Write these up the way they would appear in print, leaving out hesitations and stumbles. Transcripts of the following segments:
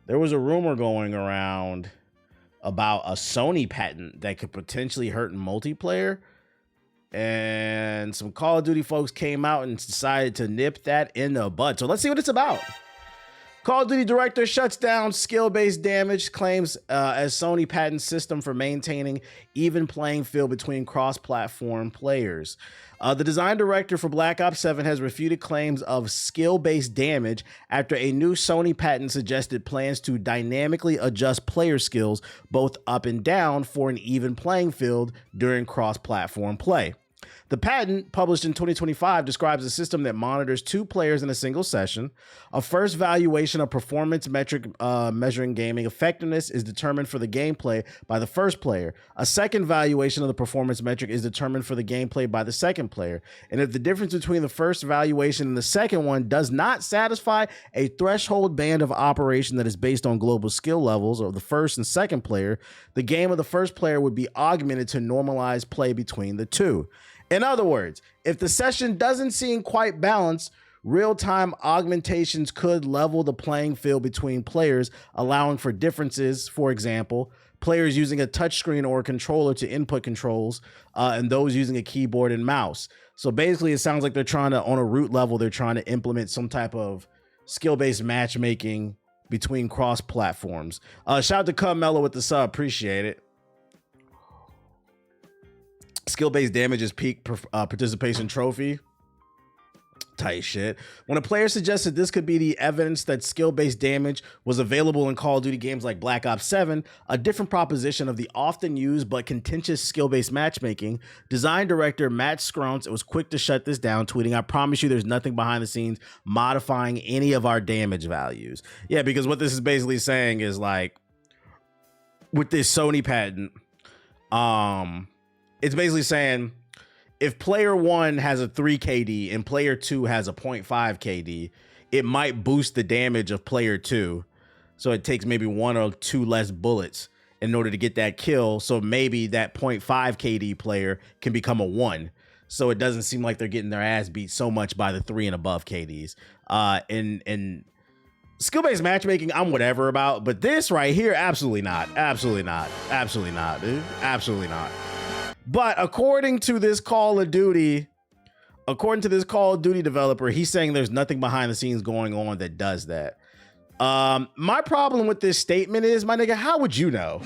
there was a rumor going around about a Sony patent that could potentially hurt multiplayer. And some Call of Duty folks came out and decided to nip that in the bud. So let's see what it's about. Call of Duty director shuts down skill-based damage claims as Sony patent system for maintaining even playing field between cross-platform players. The design director for Black Ops 7 has refuted claims of skill-based damage after a new Sony patent suggested plans to dynamically adjust player skills both up and down for an even playing field during cross-platform play. The patent, published in 2025, describes a system that monitors two players in a single session. A first valuation of performance metric measuring gaming effectiveness is determined for the gameplay by the first player. A second valuation of the performance metric is determined for the gameplay by the second player. And if the difference between the first valuation and the second one does not satisfy a threshold band of operation that is based on global skill levels of the first and second player, the game of the first player would be augmented to normalize play between the two. In other words, if the session doesn't seem quite balanced, real-time augmentations could level the playing field between players, allowing for differences. For example, players using a touchscreen or a controller to input controls, and those using a keyboard and mouse. So basically, it sounds like they're trying to, on a root level, they're trying to implement some type of skill-based matchmaking between cross-platforms. Shout out to Cub Mello with the sub. Appreciate it. Skill-based damage is peak participation trophy. Tight shit. When a player suggested this could be the evidence that skill-based damage was available in Call of Duty games like Black Ops 7, a different proposition of the often used but contentious skill-based matchmaking, design director Matt Scruntz was quick to shut this down, tweeting, "I promise you there's nothing behind the scenes modifying any of our damage values." Yeah, because what this is basically saying is, like, with this Sony patent, it's basically saying if player 1 has a 3 KD and player 2 has a 0.5 KD, it might boost the damage of player 2. So it takes maybe 1 or 2 less bullets in order to get that kill. So maybe that 0.5 KD player can become a 1. So it doesn't seem like they're getting their ass beat so much by the 3 and above KDs. And skill-based matchmaking, I'm whatever about. But this right here, absolutely not. Absolutely not. Absolutely not, dude. Absolutely not. But according to this Call of Duty developer, he's saying there's nothing behind the scenes going on that does that. My problem with this statement is, my nigga, how would you know?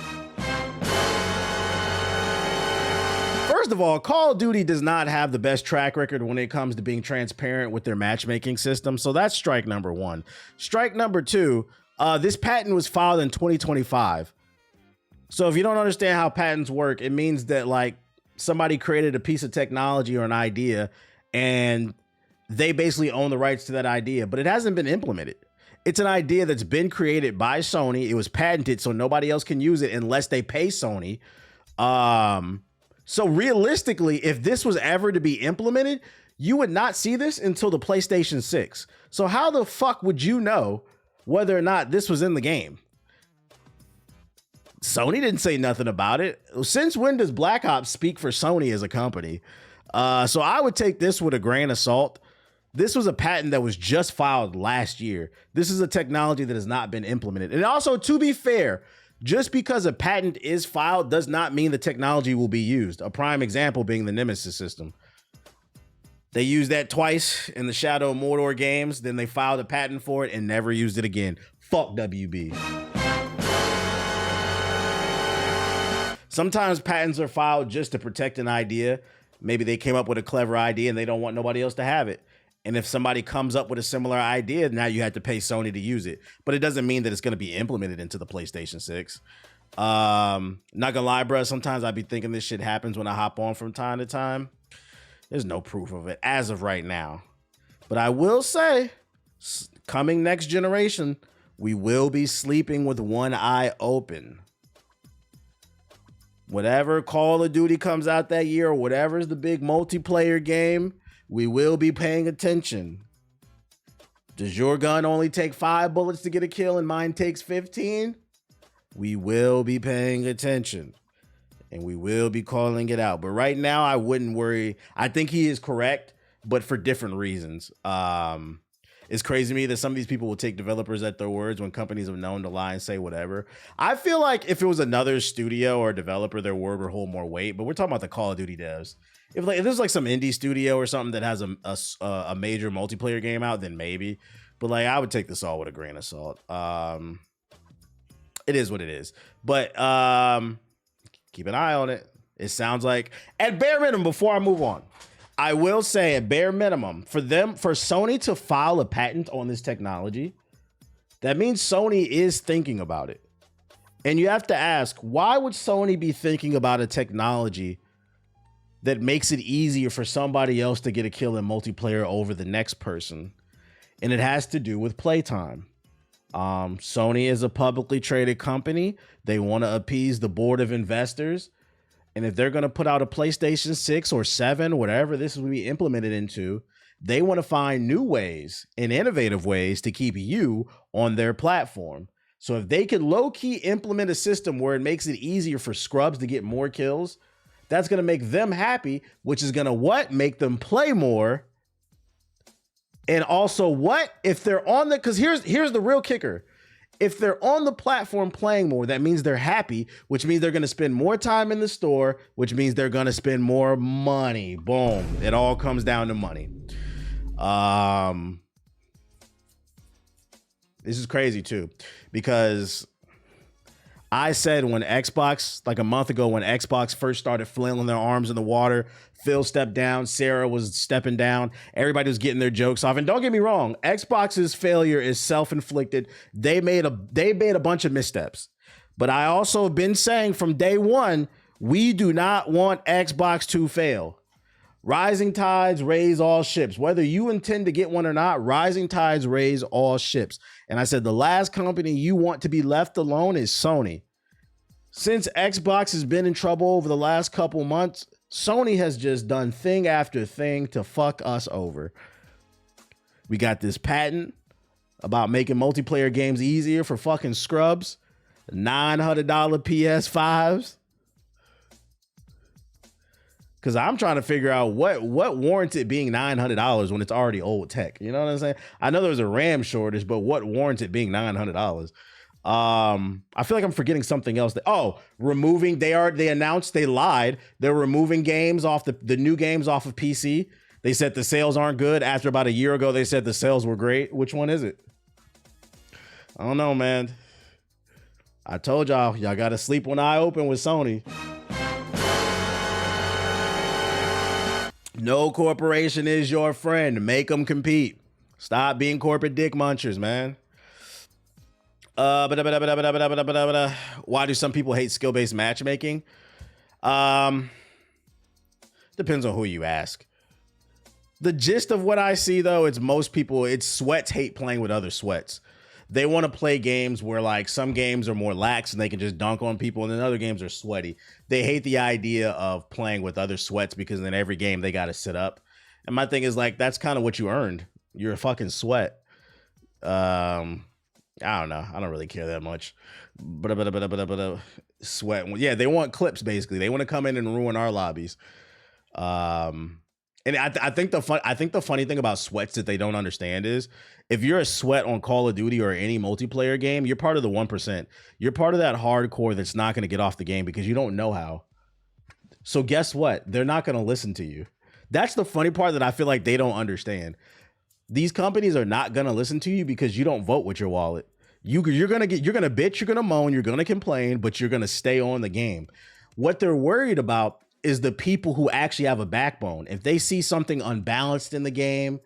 First of all, Call of Duty does not have the best track record when it comes to being transparent with their matchmaking system. So that's strike number one. Strike number two, this patent was filed in 2025. So if you don't understand how patents work, it means that, like, somebody created a piece of technology or an idea and they basically own the rights to that idea, but it hasn't been implemented. It's an idea that's been created by Sony. It was patented, so nobody else can use it unless they pay Sony. So realistically, if this was ever to be implemented, you would not see this until the PlayStation 6. So how the fuck would you know whether or not this was in the game? Sony didn't say nothing about it. Since when does Black Ops speak for Sony as a company? So I would take this with a grain of salt. This was a patent that was just filed last year. This is a technology that has not been implemented. And also, to be fair, just because a patent is filed does not mean the technology will be used. A prime example being the Nemesis system. They used that twice in the Shadow of Mordor games, then they filed a patent for it and never used it again. Fuck WB. Sometimes patents are filed just to protect an idea. Maybe they came up with a clever idea and they don't want nobody else to have it. And if somebody comes up with a similar idea, now you have to pay Sony to use it. But it doesn't mean that it's going to be implemented into the PlayStation 6. Not gonna lie, bro. Sometimes I be thinking this shit happens when I hop on from time to time. There's no proof of it as of right now. But I will say, coming next generation, we will be sleeping with one eye open. Whatever Call of Duty comes out that year, or whatever's the big multiplayer game, we will be paying attention. Does your gun only take 5 bullets to get a kill and mine takes 15? We will be paying attention. And we will be calling it out. But right now, I wouldn't worry. I think he is correct, but for different reasons. It's crazy to me that some of these people will take developers at their words when companies have known to lie and say whatever. I feel like if it was another studio or developer, their word would hold more weight. But we're talking about the Call of Duty devs. If there's like some indie studio or something that has a major multiplayer game out, then maybe. But like I would take this all with a grain of salt. It is what it is. But keep an eye on it. It sounds like, at bare minimum, before I move on, I will say at bare minimum, for Sony to file a patent on this technology, that means Sony is thinking about it. And you have to ask, why would Sony be thinking about a technology that makes it easier for somebody else to get a kill in multiplayer over the next person? And it has to do with playtime. Sony is a publicly traded company. They want to appease the board of investors. And if they're going to put out a PlayStation 6 or 7, whatever this will be implemented into, they want to find new ways and innovative ways to keep you on their platform. So if they could low-key implement a system where it makes it easier for scrubs to get more kills, that's going to make them happy, which is going to what? Make them play more. And also what? If they're on the, because here's the real kicker. If they're on the platform playing more, that means they're happy, which means they're going to spend more time in the store, which means they're going to spend more money. Boom. It all comes down to money. This is crazy too, because I said when Xbox, like a month ago, when Xbox first started flailing their arms in the water, Phil stepped down, Sarah was stepping down, everybody was getting their jokes off. And don't get me wrong, Xbox's failure is self-inflicted. They made a bunch of missteps. But I also have been saying from day one, we do not want Xbox to fail. Rising tides raise all ships. Whether you intend to get one or not, rising tides raise all ships. And I said the last company you want to be left alone is Sony. Since Xbox has been in trouble over the last couple months, Sony has just done thing after thing to fuck us over. We got this patent about making multiplayer games easier for fucking scrubs. $900 PS5s. Because I'm trying to figure out what warrants it being $900 when it's already old tech. You know what I'm saying? I know there was a RAM shortage, but what warrants it being $900? I feel like I'm forgetting something else. Removing. They announced, they lied. They're removing games off the new games off of PC. They said the sales aren't good. After about a year ago, they said the sales were great. Which one is it? I don't know, man. I told y'all got to sleep one eye open with Sony. No corporation is your friend. Make them compete. Stop being corporate dick munchers, man. Why do some people hate skill-based matchmaking? Depends on who you ask. The gist of what I see, though, it's most people, it's sweats hate playing with other sweats. They want to play games where like some games are more lax and they can just dunk on people, and then other games are sweaty. They hate the idea of playing with other sweats because in every game they got to sit up. And my thing is like, that's kind of what you earned. You're a fucking sweat. I don't know. I don't really care that much. But sweat. Yeah, they want clips basically. They want to come in and ruin our lobbies. And I think the funny thing about sweats that they don't understand is if you're a sweat on Call of Duty or any multiplayer game, you're part of the 1%. You're part of that hardcore that's not going to get off the game because you don't know how. So guess what? They're not going to listen to you. That's the funny part that I feel like they don't understand. These companies are not going to listen to you because you don't vote with your wallet. You're going to bitch, you're going to moan, you're going to complain, but you're going to stay on the game. What they're worried about is the people who actually have a backbone. If they see something unbalanced in the game,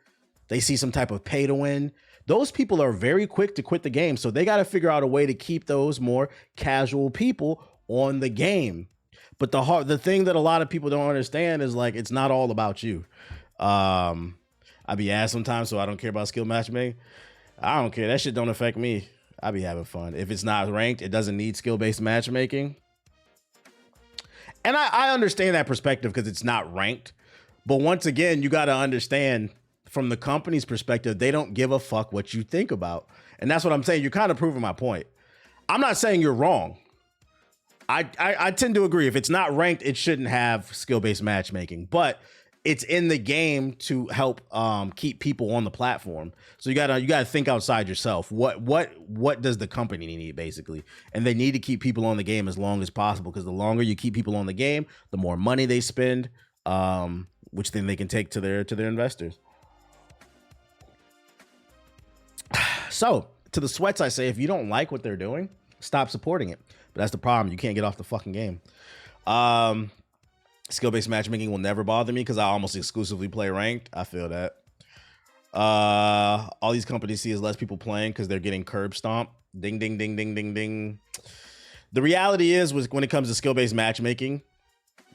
they see some type of pay to win, those people are very quick to quit the game. So they got to figure out a way to keep those more casual people on the game. But the thing that a lot of people don't understand is like, it's not all about you. I be asked sometimes, so I don't care about skill matchmaking. I don't care. That shit don't affect me. I be having fun. If it's not ranked, it doesn't need skill-based matchmaking. And I understand that perspective because it's not ranked. But once again, you got to understand from the company's perspective, they don't give a fuck what you think about. And that's what I'm saying. You're kind of proving my point. I'm not saying you're wrong. I tend to agree. If it's not ranked, it shouldn't have skill-based matchmaking. But it's in the game to help keep people on the platform. So you gotta think outside yourself. What does the company need basically? And they need to keep people on the game as long as possible, because the longer you keep people on the game, the more money they spend, which then they can take to their investors. So to the sweats, I say, if you don't like what they're doing, stop supporting it. But that's the problem. You can't get off the fucking game. Skill-based matchmaking will never bother me because I almost exclusively play ranked. I feel that. All these companies see is less people playing because they're getting curb stomped. Ding, ding, ding, ding, ding, ding. The reality is, when it comes to skill-based matchmaking,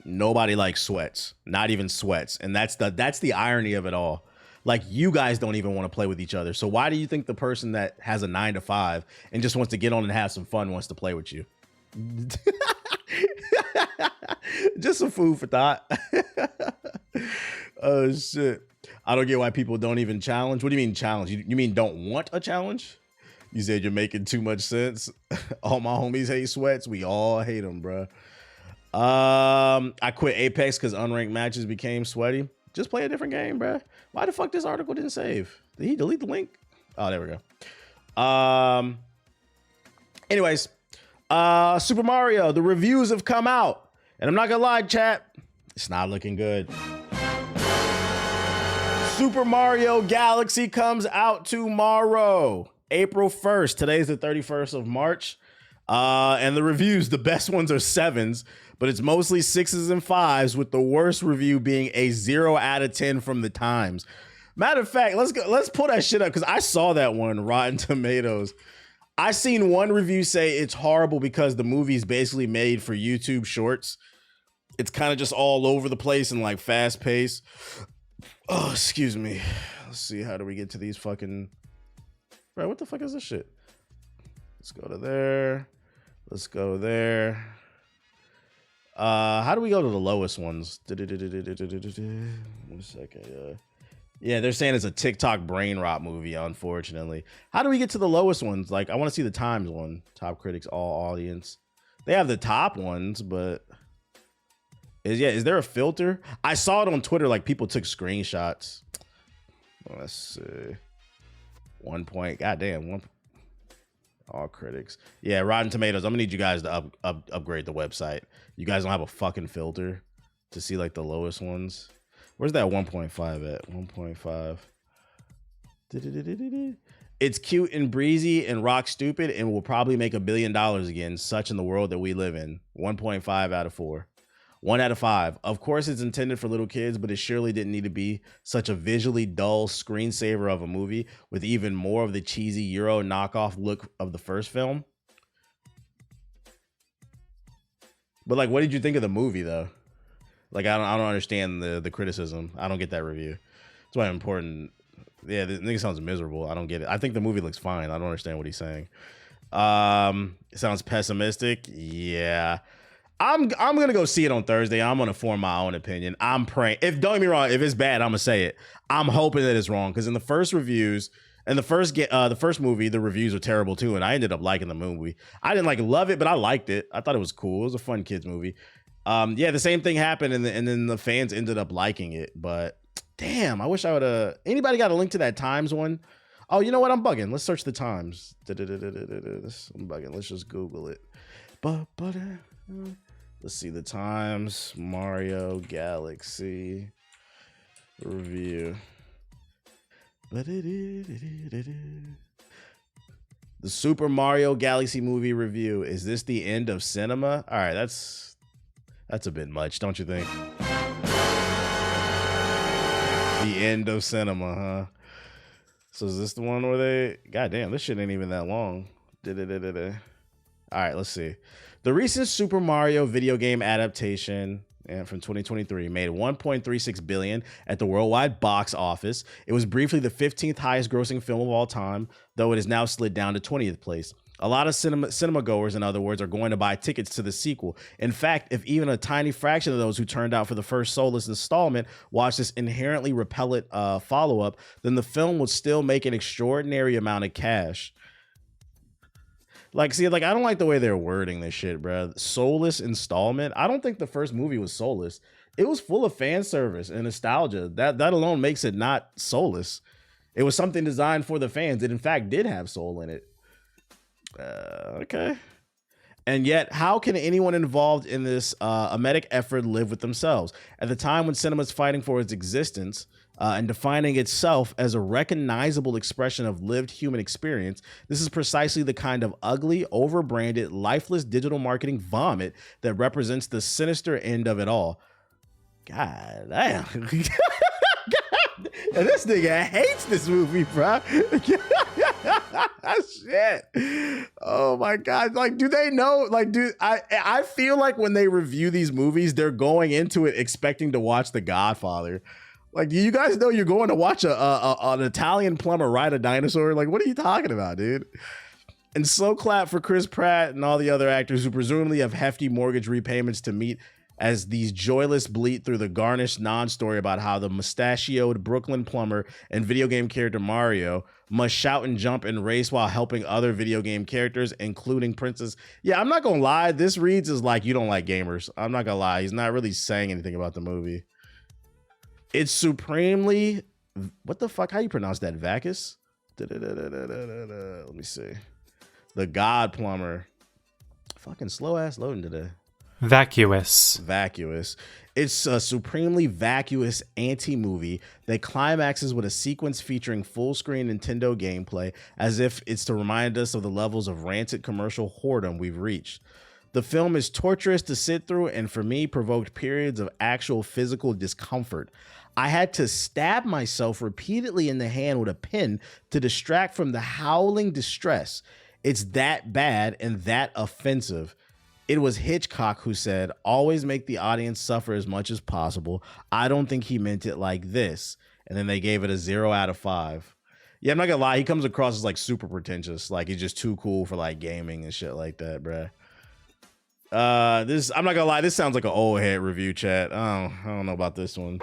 nobody likes sweats. Not even sweats. And that's the irony of it all. Like, you guys don't even want to play with each other. So why do you think the person that has a 9 to 5 and just wants to get on and have some fun wants to play with you? Just some food for thought. Oh shit, I don't get why people don't even challenge. What do you mean challenge? You mean don't want a challenge? You said you're making too much sense. All my homies hate sweats. We all hate them, bro. I quit Apex because unranked matches became sweaty. Just play a different game, bro. Why the fuck this article didn't save? Did he delete the link? Oh, there we go. Anyways, Super Mario, the reviews have come out. And I'm not gonna lie, chat, it's not looking good. Super Mario Galaxy comes out tomorrow, April 1st. Today's the 31st of March. And the reviews, the best ones are 7s, but it's mostly 6s and 5s, with the worst review being a 0 out of 10 from the Times. Matter of fact, let's pull that shit up, because I saw that one, Rotten Tomatoes. I seen one review say it's horrible because the movie's basically made for YouTube Shorts. It's kind of just all over the place and like fast paced. Oh, excuse me. Let's see. How do we get to these fucking... Bro, what the fuck is this shit? Let's go to there. Let's go there. How do we go to the lowest ones? 1 second. Yeah, they're saying it's a TikTok brain rot movie, unfortunately. How do we get to the lowest ones? Like, I want to see the Times one. Top critics, all audience. They have the top ones, but... Is there a filter? I saw it on Twitter, like, people took screenshots. Let's see. 1 point. Goddamn. All critics. Yeah, Rotten Tomatoes. I'm gonna need you guys to upgrade the website. You guys don't have a fucking filter to see, like, the lowest ones. Where's that 1.5 at? 1.5. It's cute and breezy and rock stupid and will probably make $1 billion again, such in the world that we live in. 1.5 out of 4. 1 out of 5. Of course, it's intended for little kids, but it surely didn't need to be such a visually dull screensaver of a movie with even more of the cheesy Euro knockoff look of the first film. But, like, what did you think of the movie, though? Like, I don't understand the criticism. I don't get that review. That's why I'm important. Yeah, the nigga sounds miserable. I don't get it. I think the movie looks fine. I don't understand what he's saying. It sounds pessimistic. Yeah. I'm gonna go see it on Thursday. I'm gonna form my own opinion. I'm praying. Don't get me wrong, if it's bad, I'm gonna say it. I'm hoping that it's wrong, because in the first reviews and the first movie, the reviews were terrible too, and I ended up liking the movie. I didn't love it, but I liked it. I thought it was cool. It was a fun kids movie. Yeah, the same thing happened, and then the fans ended up liking it. But damn, I wish I would have. Anybody got a link to that Times one? Oh, you know what? I'm bugging. Let's search the Times. I'm bugging. Let's just Google it. Let's see the Times Mario Galaxy review. The Super Mario Galaxy movie review. Is this the end of cinema? All right, that's a bit much, don't you think? The end of cinema, huh? So is this the one where they... Goddamn, this shit ain't even that long. All right, let's see. The recent Super Mario video game adaptation from 2023 made $1.36 billion at the worldwide box office. It was briefly the 15th highest grossing film of all time, though it has now slid down to 20th place. A lot of cinema goers, in other words, are going to buy tickets to the sequel. In fact, if even a tiny fraction of those who turned out for the first soulless installment watched this inherently repellent follow-up, then the film would still make an extraordinary amount of cash. Like, see, like, I don't like the way they're wording this shit, bro. Soulless installment. I don't think the first movie was soulless. It was full of fan service and nostalgia. That alone makes it not soulless. It was something designed for the fans. It in fact did have soul in it. Okay. And yet, how can anyone involved in this emetic effort live with themselves? At the time when cinema is fighting for its existence and defining itself as a recognizable expression of lived human experience, this is precisely the kind of ugly, overbranded, lifeless digital marketing vomit that represents the sinister end of it all. God damn. And this nigga hates this movie, bro. Shit. Oh my God. Like, do they know? Like, I feel like when they review these movies, they're going into it expecting to watch The Godfather. Like, you guys know you're going to watch an Italian plumber ride a dinosaur? Like, what are you talking about, dude? And slow clap for Chris Pratt and all the other actors who presumably have hefty mortgage repayments to meet as these joyless bleat through the garnished non-story about how the mustachioed Brooklyn plumber and video game character Mario must shout and jump and race while helping other video game characters, including Princess. Yeah, I'm not gonna lie. This reads as like you don't like gamers. I'm not gonna lie. He's not really saying anything about the movie. It's supremely... What the fuck? How you pronounce that? Vacus? Let me see. The God Plumber. Fucking slow ass loading today. Vacuous. It's a supremely vacuous anti-movie that climaxes with a sequence featuring full-screen Nintendo gameplay, as if it's to remind us of the levels of rancid commercial whoredom we've reached. The film is torturous to sit through and for me provoked periods of actual physical discomfort. I had to stab myself repeatedly in the hand with a pen to distract from the howling distress. It's that bad and that offensive. It was Hitchcock who said, always make the audience suffer as much as possible. I don't think he meant it like this. And then they gave it a 0 out of 5. Yeah, I'm not gonna lie. He comes across as like super pretentious. Like he's just too cool for like gaming and shit like that, bruh. I'm not gonna lie. This sounds like an old head review chat. I don't know about this one.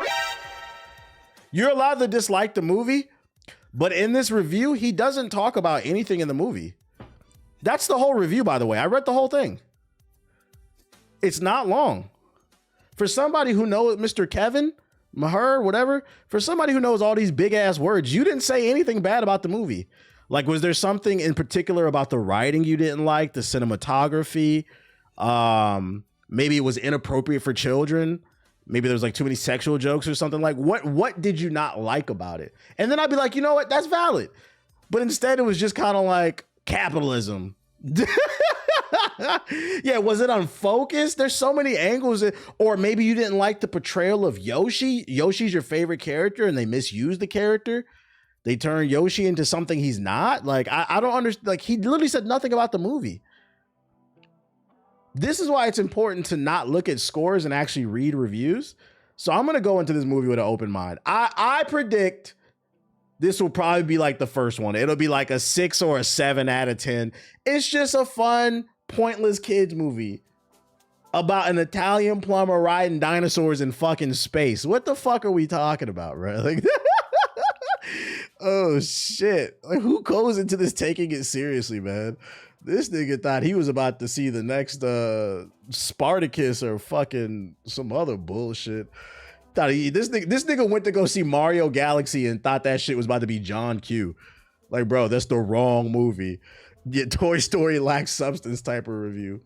You're allowed to dislike the movie, but in this review, he doesn't talk about anything in the movie. That's the whole review, by the way. I read the whole thing. It's not long. For somebody who knows Mr. Kevin, Maher, whatever, for somebody who knows all these big ass words, you didn't say anything bad about the movie. Like, was there something in particular about the writing you didn't like, the cinematography? Maybe it was inappropriate for children. Maybe there was like too many sexual jokes or something. Like, what did you not like about it? And then I'd be like, you know what? That's valid. But instead it was just kind of like capitalism. Yeah, was it unfocused? There's so many angles. Or maybe you didn't like the portrayal of Yoshi. Yoshi's your favorite character and they misused the character. They turned Yoshi into something he's not. Like, I don't understand. Like, he literally said nothing about the movie. This is why it's important to not look at scores and actually read reviews. So I'm going to go into this movie with an open mind. I predict this will probably be like the first one. It'll be like a 6 or a 7 out of 10. It's just a fun, pointless kids movie about an Italian plumber riding dinosaurs in fucking space. What the fuck are we talking about, bro? Like, oh shit. Like, who goes into this taking it seriously, man? This nigga thought he was about to see the next Spartacus or fucking some other bullshit. This nigga went to go see Mario Galaxy and thought that shit was about to be John Q. Like, bro, that's the wrong movie. Get Toy Story lacks substance type of review.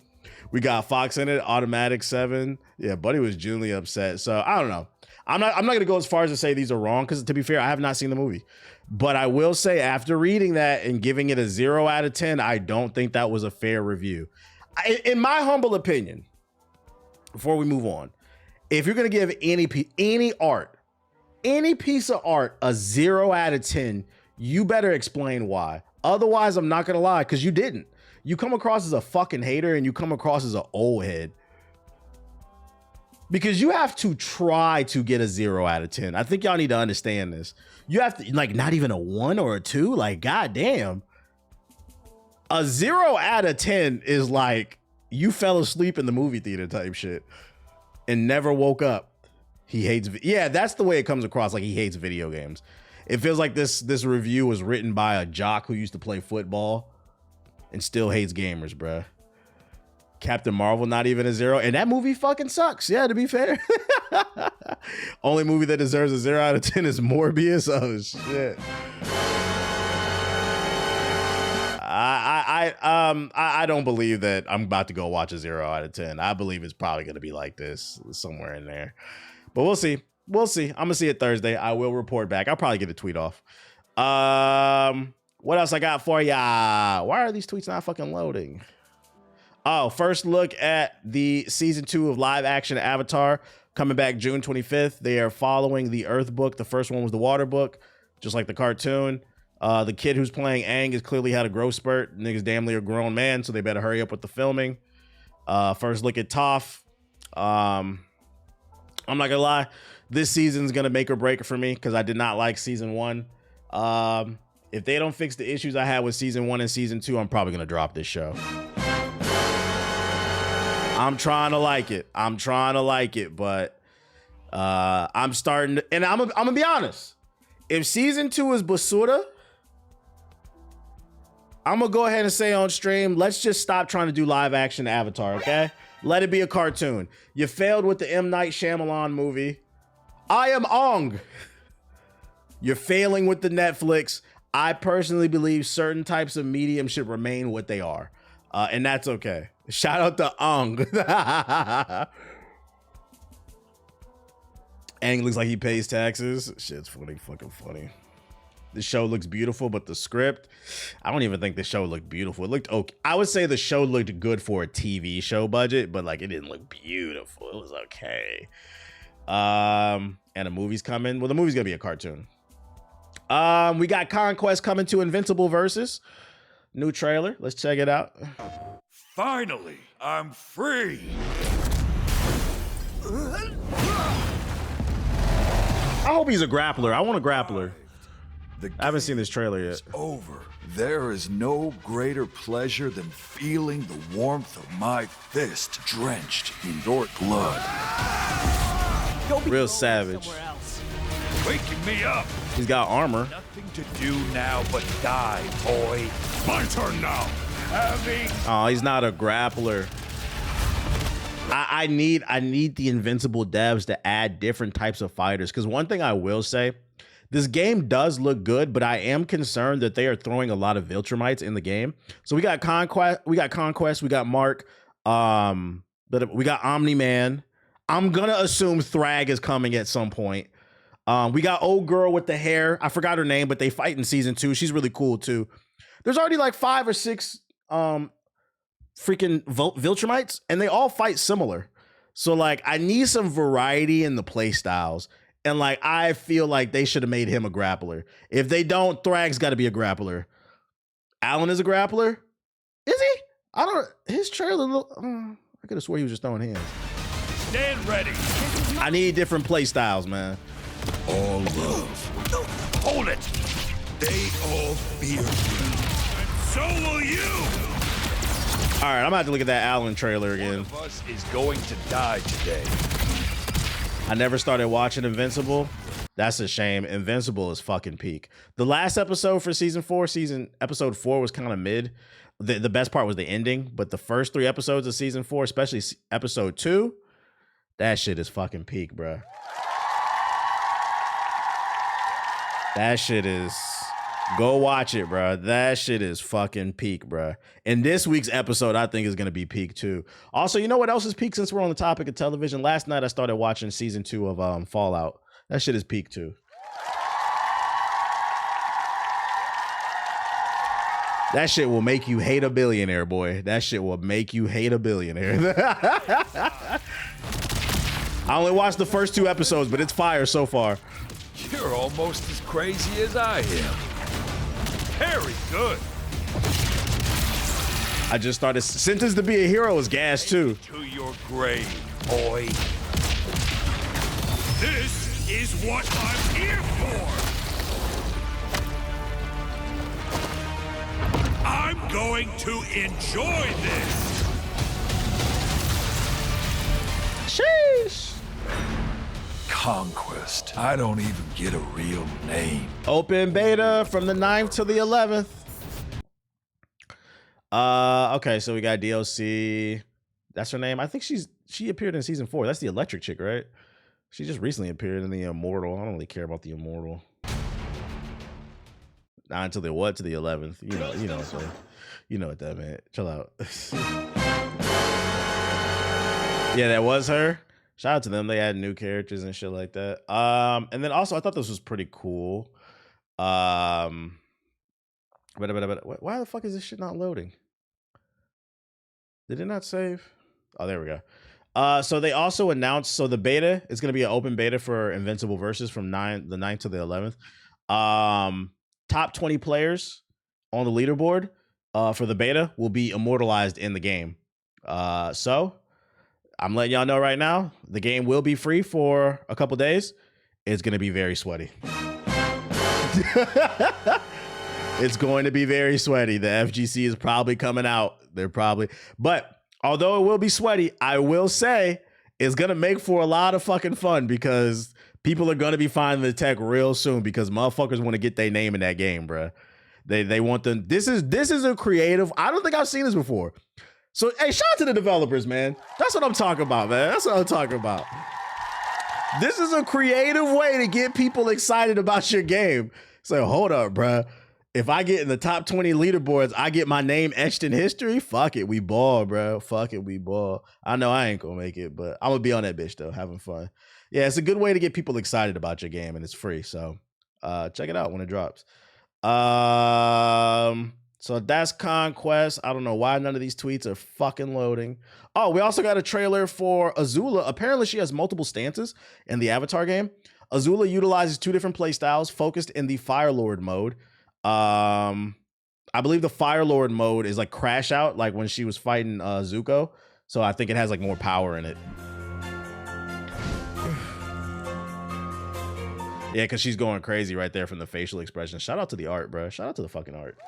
We got Fox in it, Automatic 7. Yeah, Buddy was genuinely upset. So I don't know. I'm not gonna go as far as to say these are wrong, because to be fair, I have not seen the movie. But I will say, after reading that and giving it a 0 out of 10, I don't think that was a fair review. In my humble opinion, before we move on, if you're gonna give any piece of art a 0 out of 10, you better explain why. Otherwise, I'm not gonna lie, because you didn't. You come across as a fucking hater and you come across as an old head. Because you have to try to get a 0 out of 10. I think y'all need to understand this. You have to, like, not even a 1 or a 2. Like, goddamn. A 0 out of 10 is like you fell asleep in the movie theater type shit and never woke up. He hates. Yeah, that's the way it comes across. Like, he hates video games. It feels like this review was written by a jock who used to play football and still hates gamers, bruh. Captain Marvel not even a 0, and that movie fucking sucks. Yeah, to be fair. Only movie that deserves a 0 out of 10 is Morbius. Oh shit. I don't believe that I'm about to go watch a 0 out of 10. I believe it's probably going to be like this somewhere in there, but we'll see. We'll see. I'm gonna see it Thursday. I will report back. I'll probably get a tweet off. What else I got for ya? Why are these tweets not fucking loading? Oh, first look at the season 2 of live action Avatar coming back June 25th. They are following the Earth book. The first one was the Water book, just like the cartoon. The kid who's playing Aang has clearly had a growth spurt. Niggas damn near a grown man, so they better hurry up with the filming. First look at Toph. I'm not gonna lie, this season's gonna make or break it for me because I did not like season 1. If they don't fix the issues I had with season 1 and season 2, I'm probably gonna drop this show. I'm trying to like it. But I'm starting to, and I'm gonna be honest. If season 2 is basura, I'm gonna go ahead and say on stream, let's just stop trying to do live action Avatar, okay? Let it be a cartoon. You failed with the M. Night Shyamalan movie. I am Ong. You're failing with the Netflix. I personally believe certain types of medium should remain what they are. And that's okay. Shout out to Ong. Aang looks like he pays taxes. Shit's funny, fucking funny. The show looks beautiful, but the script, I don't even think the show looked beautiful. It looked okay. I would say the show looked good for a TV show budget, but like it didn't look beautiful. It was okay. And a movie's coming. Well, the movie's gonna be a cartoon. We got Conquest coming to Invincible versus. New trailer. Let's check it out. Finally, I'm free. I hope he's a grappler. I want a grappler. I haven't seen this trailer yet. Over. There is no greater pleasure than feeling the warmth of my fist drenched in your blood. Real savage. Waking me up. He's got armor. Nothing to do now but die, boy. My turn now. Oh, he's not a grappler. I need the Invincible devs to add different types of fighters, because one thing I will say, this game does look good, but I am concerned that they are throwing a lot of Viltrumites in the game. So we got Conquest, we got Mark, but we got Omni-Man. I'm gonna assume Thrag is coming at some point. We got old girl with the hair. I forgot her name, but they fight in season 2. She's really cool too. There's already like 5 or 6 freaking Viltrumites, and they all fight similar. So like I need some variety in the play styles. And like I feel like they should have made him a grappler. If they don't, Thrag's got to be a grappler. Alan is a grappler? Is he? I don't. His trailer look. I could have swore he was just throwing hands. Stand ready. I need different play styles, man. All love. Hold it. They all fear me. And so will you. All right, I'm about to look at that Alan trailer again. One of us is going to die today. I never started watching Invincible. That's a shame. Invincible is fucking peak. The last episode for season 4, episode 4 was kind of mid. The best part was the ending, but the first 3 episodes of season 4, especially episode 2, that shit is fucking peak, bro. That shit is... Go watch it, bro. That shit is fucking peak, bro. And this week's episode, I think, is going to be peak, too. Also, you know what else is peak since we're on the topic of television? Last night, I started watching season 2 of Fallout. That shit is peak, too. That shit will make you hate a billionaire, boy. That shit will make you hate a billionaire. I only watched the first 2 episodes, but it's fire so far. You're almost as crazy as I am. Very good. I just started. Sentence to be a hero is gas too. To your grave, boy. This is what I'm here for. I'm going to enjoy this. Sheesh. Conquest. I don't even get a real name. Open beta from the 9th to the 11th. Okay, so we got DLC. That's her name. I think she appeared in season 4. That's the electric chick, right? She just recently appeared in the Immortal. I don't really care about the Immortal. Not until they what to the 11th. You know what that meant. Chill out. Yeah, that was her. Shout out to them. They added new characters and shit like that. And then also I thought this was pretty cool. But why the fuck is this shit not loading? Did it not save? Oh, there we go. So they also announced, so the beta is going to be an open beta for Invincible Versus from the 9th to the 11th. Top 20 players on the leaderboard for the beta will be immortalized in the game. So I'm letting y'all know right now, the game will be free for a couple days. It's going to be very sweaty. It's going to be very sweaty. The FGC is probably coming out. But although it will be sweaty, I will say it's going to make for a lot of fucking fun because people are going to be finding the tech real soon because motherfuckers want to get their name in that game, bruh. They want them. This is a creative. I don't think I've seen this before. So, hey, shout out to the developers, man. That's what I'm talking about, man. That's what I'm talking about. This is a creative way to get people excited about your game. So, hold up, bruh. If I get in the top 20 leaderboards, I get my name etched in history. Fuck it, we ball, bro. Fuck it, we ball. I know I ain't gonna make it, but I'm gonna be on that bitch though, having fun. Yeah, it's a good way to get people excited about your game, and it's free. So check it out when it drops. So that's Conquest. I don't know why none of these tweets are fucking loading. Oh, we also got a trailer for Azula. Apparently, she has multiple stances in the Avatar game. Azula utilizes 2 different playstyles, focused in the Fire Lord mode. I believe the Fire Lord mode is like Crash Out, like when she was fighting Zuko. So I think it has like more power in it. Yeah, because she's going crazy right there from the facial expression. Shout out to the art, bro. Shout out to the fucking art.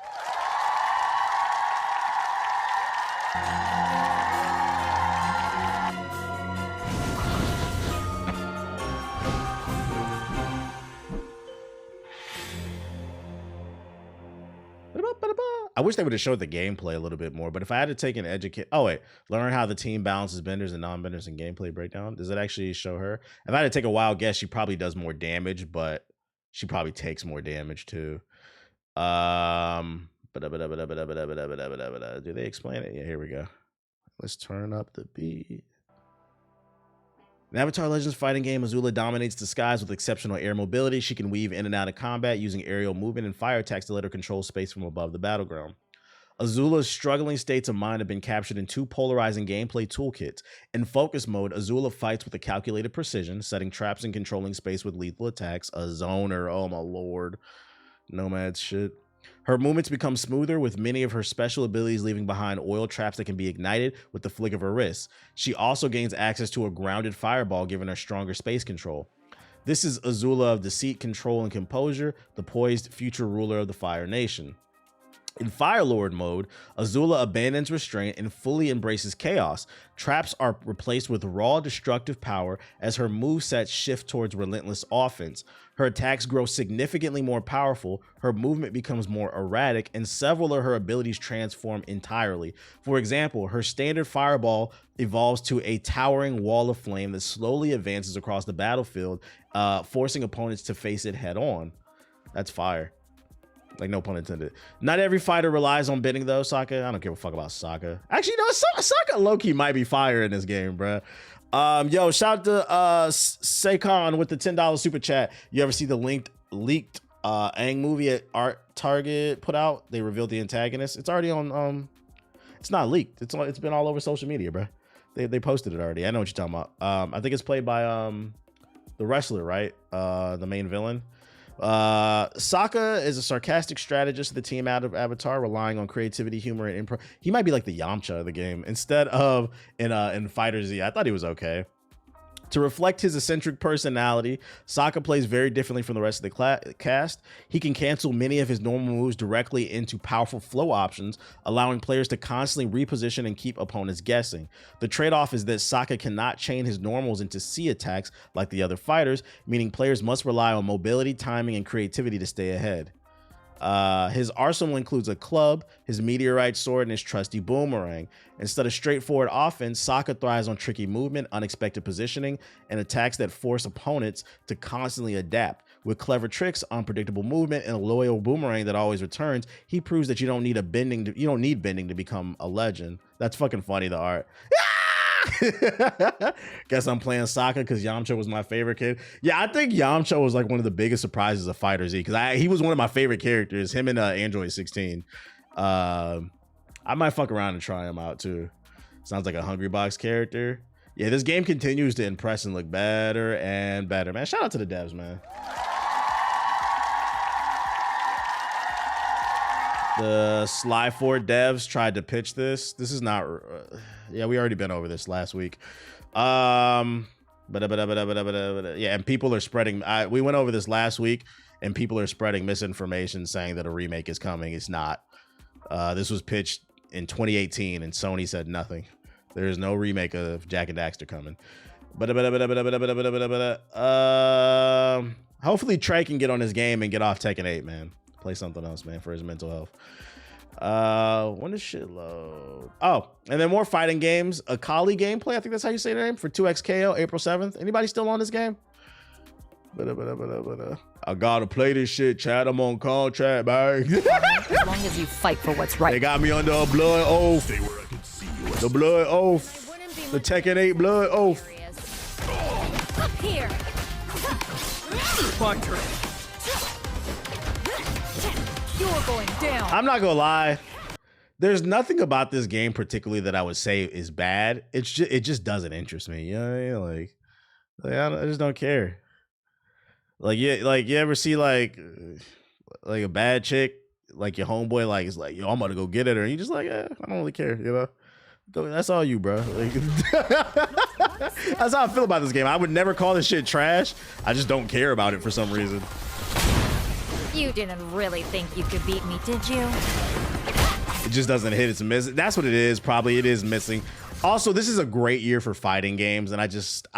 I wish they would have showed the gameplay a little bit more, but if I had to take an learn how the team balances benders and non-benders in gameplay breakdown. Does it actually show her? If I had to take a wild guess, she probably does more damage, but she probably takes more damage too. Do they explain it? Yeah, here we go. Let's turn up the beat. In Avatar Legends fighting game, Azula dominates the skies with exceptional air mobility. She can weave in and out of combat using aerial movement and fire attacks to let her control space from above the battleground. Azula's struggling states of mind have been captured in 2 polarizing gameplay toolkits. In focus mode, Azula fights with a calculated precision, setting traps and controlling space with lethal attacks. A zoner, oh my lord. Nomad shit. Her movements become smoother, with many of her special abilities leaving behind oil traps that can be ignited with the flick of her wrist. She also gains access to a grounded fireball, giving her stronger space control. This is Azula of deceit, control, and composure, the poised future ruler of the Fire Nation. In Fire Lord mode, Azula abandons restraint and fully embraces chaos. Traps are replaced with raw destructive power as her movesets shift towards relentless offense. Her attacks grow significantly more powerful, her movement becomes more erratic, and several of her abilities transform entirely. For example, her standard fireball evolves to a towering wall of flame that slowly advances across the battlefield, forcing opponents to face it head on. That's fire. Like, no pun intended. Not every fighter relies on bending though, Sokka. I don't give a fuck about Sokka. Actually, no, Sokka low-key might be fire in this game, bruh. Yo, shout out to Saykon with the $10 super chat. You ever see the leaked Aang movie at Art Target put out? They revealed the antagonist. It's already on. It's not leaked. It's been all over social media, bruh. They posted it already. I know what you're talking about. I think it's played by the wrestler, right? The main villain. Sokka is a sarcastic strategist of the team out of Avatar, relying on creativity, humor, and improv. He might be like the Yamcha of the game instead of in Fighter Z. I thought he was okay. To reflect his eccentric personality, Sokka plays very differently from the rest of the cast. He can cancel many of his normal moves directly into powerful flow options, allowing players to constantly reposition and keep opponents guessing. The trade-off is that Sokka cannot chain his normals into C attacks like the other fighters, meaning players must rely on mobility, timing, and creativity to stay ahead. His arsenal includes a club, his meteorite sword, and his trusty boomerang. Instead of straightforward offense, Sokka thrives on tricky movement, unexpected positioning, and attacks that force opponents to constantly adapt. With clever tricks, unpredictable movement, and a loyal boomerang that always returns, he proves that you don't need bending to become a legend. That's fucking funny, the art. Guess I'm playing Sokka because Yamcha was my favorite kid. Yeah, I think Yamcha was like one of the biggest surprises of Fighter Z because he was one of my favorite characters. Him and Android 16. I might fuck around and try him out too. Sounds like a Hungry Box character. Yeah, this game continues to impress and look better and better, man. Shout out to the devs, man. The Sly 4 devs tried to pitch this. This is not. Yeah, we already been over this last week. Yeah, and people are spreading. We went over this last week, and people are spreading misinformation saying that a remake is coming. It's not. This was pitched in 2018, and Sony said nothing. There is no remake of Jak and Daxter coming. Hopefully Trey can get on his game and get off Tekken 8, man. Play something else, man, for his mental health. When does shit load? Oh, and then more fighting games. Akali gameplay, I think that's how you say the name, for 2XKO, April 7th. Anybody still on this game? I gotta play this shit, Chad. I'm on contract, man. As long as you fight for what's right. They got me under a blood oath. The blood oath. The Tekken 8 blood oath. Up here. My turn. You're going down. I'm not gonna lie. There's nothing about this game particularly that I would say is bad. It just doesn't interest me. You know what I mean? Like I just don't care. Like you ever see like a bad chick, like your homeboy, like is like, yo, I'm about to go get at her, and you just like, I don't really care, you know. That's all you, bro. Like, that's how I feel about this game. I would never call this shit trash. I just don't care about it for some reason. You didn't really think you could beat me, did you? It just doesn't hit. It's missing. That's what it is. Probably it is missing. Also, this is a great year for fighting games, and I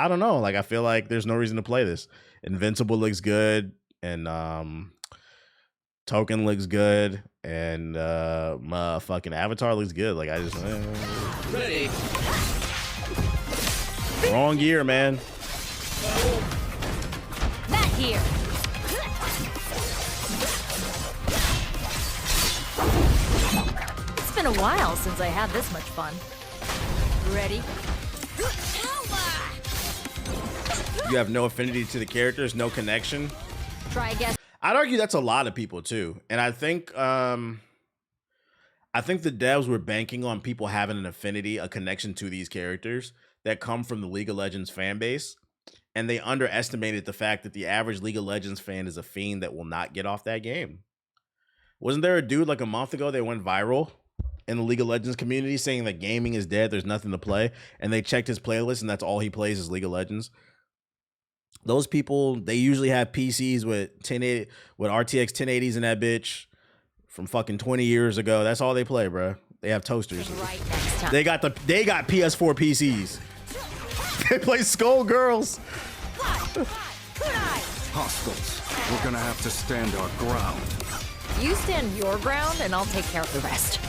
don't know. Like, I feel like there's no reason to play this. Invincible looks good, and Token looks good, and my fucking Avatar looks good. Like, I just Ready. Wrong year, man. That here. It's been a while since I had this much fun. Ready? You have no affinity to the characters, no connection. Try again. I'd argue that's a lot of people too, and I think the devs were banking on people having an affinity, a connection to these characters that come from the League of Legends fan base, and they underestimated the fact that the average League of Legends fan is a fiend that will not get off that game. Wasn't there a dude like a month ago that went viral in the League of Legends community saying that gaming is dead, there's nothing to play, and they checked his playlist and that's all he plays is League of Legends? Those people, they usually have PCs with 1080 with RTX 1080s in that bitch from fucking 20 years ago. That's all they play, bro. They have toasters. Right next time. They got PS4 PCs. They play Skullgirls. Hostiles, we're gonna have to stand our ground. You stand your ground, and I'll take care of the rest.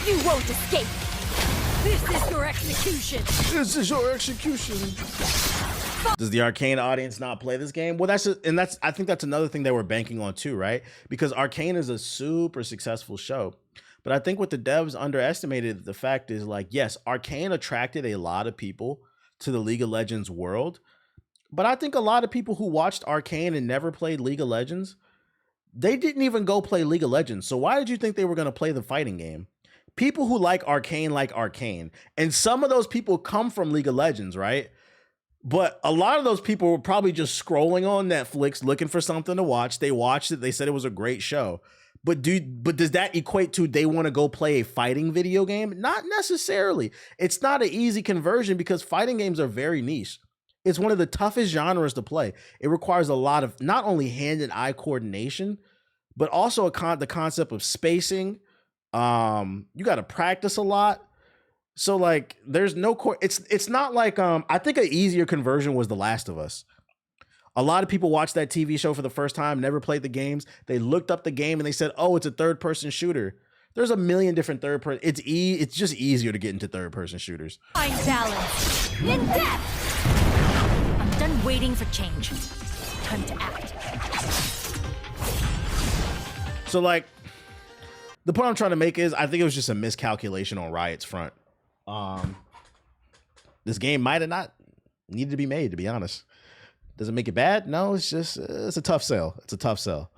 You won't escape. This is your execution. This is your execution. Does the Arcane audience not play this game? Well, I think that's another thing they were banking on too, right? Because Arcane is a super successful show. But I think what the devs underestimated, the fact is, like, yes, Arcane attracted a lot of people to the League of Legends world. But I think a lot of people who watched Arcane and never played League of Legends, they didn't even go play League of Legends. So why did you think they were going to play the fighting game? People who like Arcane. And some of those people come from League of Legends, right? But a lot of those people were probably just scrolling on Netflix looking for something to watch. They watched it. They said it was a great show. But does that equate to they want to go play a fighting video game? Not necessarily. It's not an easy conversion because fighting games are very niche. It's one of the toughest genres to play. It requires a lot of not only hand and eye coordination, but also the concept of spacing. You got to practice a lot. So like there's no it's not like I think an easier conversion was The Last of Us. A lot of people watched that TV show for the first time, never played the games. They looked up the game and they said, "Oh, it's a third-person shooter." There's a million different third-person. It's just easier to get into third-person shooters. Find balance in depth. I'm done waiting for change. Time to act. So, like, the point I'm trying to make is, I think it was just a miscalculation on Riot's front. This game might have not needed to be made, to be honest. Does it make it bad? No, it's just, it's a tough sell. It's a tough sell.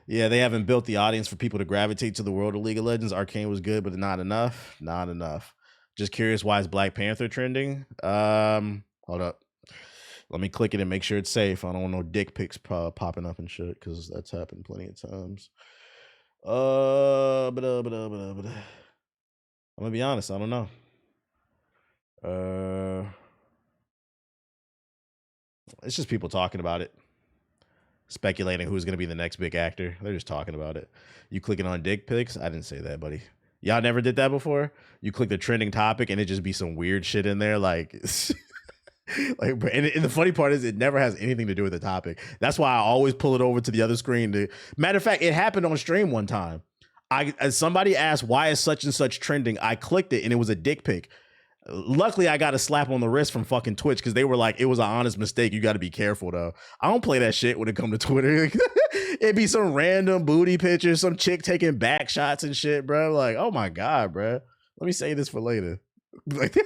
Yeah, they haven't built the audience for people to gravitate to the world of League of Legends. Arcane was good, but not enough. Not enough. Just curious, why is Black Panther trending? Hold up. Let me click it and make sure it's safe. I don't want no dick pics popping up and shit, because that's happened plenty of times. I'm gonna be honest, I don't know. It's just people talking about it, speculating who's gonna be the next big actor. They're just talking about it. You clicking on dick pics? I didn't say that, buddy. Y'all never did that before? You click the trending topic and it just be some weird shit in there, like like, and the funny part is it never has anything to do with the topic. That's why I always pull it over to the other screen. Matter of fact, it happened on stream one time. Somebody asked, why is such and such trending? I clicked it and it was a dick pic. Luckily, I got a slap on the wrist from fucking Twitch, because they were like, it was an honest mistake. You got to be careful, though. I don't play that shit when it comes to Twitter. It'd be some random booty pictures, some chick taking back shots and shit, bro. Like, oh my God, bro. Let me say this for later. Like,